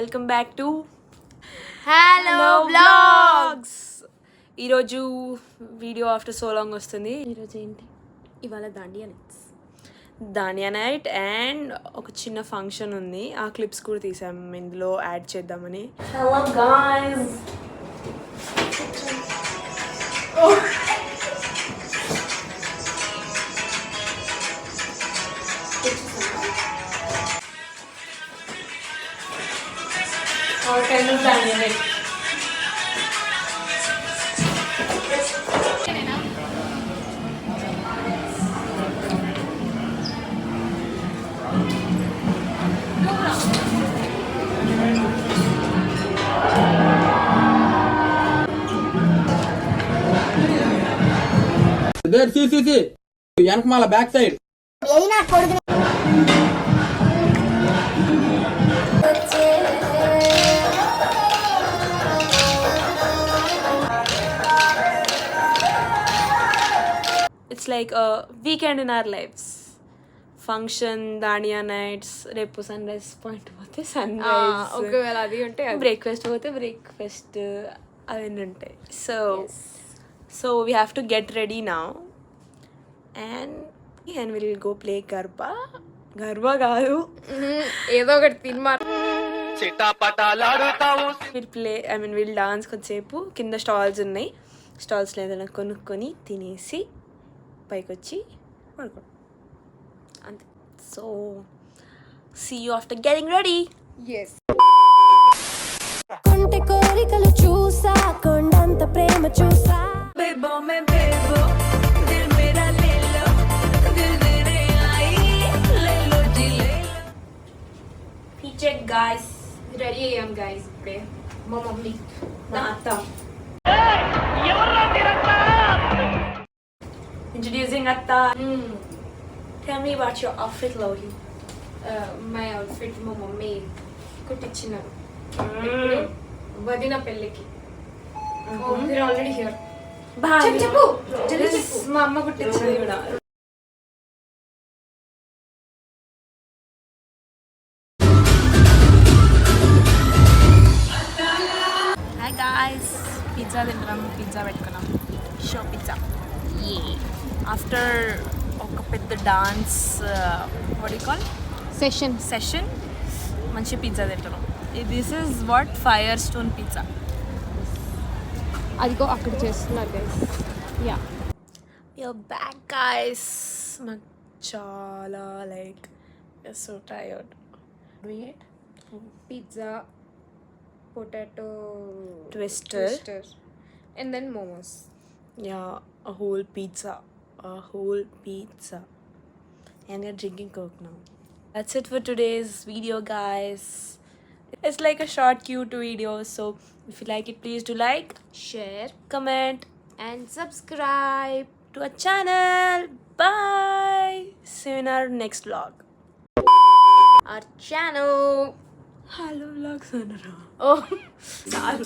Welcome back to hello vlogs. ఈరోజు video after so long వస్తుంది. ఈరోజు ఏంటి? ఇవాళ దాండియా నైట్ అండ్ ఒక చిన్న ఫంక్షన్ ఉంది. ఆ క్లిప్స్ కూడా తీసాం ఇందులో యాడ్ చేద్దామని. Hello guys, dandiya night. వెనకమాల back side it's like weekend in our lifes. Function, dandiya nights, రేపు సన్ రైజ్ పాయింట్ పోతే సన్ రైజ్, ఒకవేళ అది ఉంటే బ్రేక్ఫాస్ట్ పోతే బ్రేక్ఫాస్ట్, అవన్నీ ఉంటాయి. So we have to get ready now and will go play garba కాదు, ఏదో ఒకటి తినమారు. Will dance. కొంచెంసేపు కింద స్టాల్స్ ఉన్నాయి, స్టాల్స్లో ఏదైనా కొనుక్కొని తినేసి పైకి వచ్చి పడుకోండి అంతే. So see you after getting ready. కొంటె కోరికలు చూసా, కొండంత ప్రేమ చూసా. చెక్ గాయ్స్, రెడీ అయ్యాం గైస్. ఇప్పుడే మా మమ్మీ, నా అత్త. Introducing Atta. Tell me about your outfit, Lohi. My outfit మా మమ్మీ కుట్టించినారు వదిన పెళ్ళికి. Already here. చెప్పు జల్దీ చెప్పు. మా అమ్మ కుట్టించింది కూడా. హాయ్ గాయ్స్, పిజ్జా తింటున్నాం. పిజ్జా పెట్టుకున్నాం, షో పిజ్జా. ఆఫ్టర్ ఒక పెద్ద డాన్స్ సెషన్ మంచి పిజ్జా తింటున్నాం. This is what fire stone pizza. అదిగో అక్కడ చేస్తున్నారు guys. Yeah, you're back guys. నాకు చాలా so tired. Pizza, potato Twister. and then momos. Yeah, a whole pizza. And you're drinking Coke now. That's it for today's video, guys. It's like a short, cute video. So if you like it, please do like, Share comment and subscribe. to our channel. Bye. See you in our next vlog. Our channel. Hello vlogs. Oh. Sorry.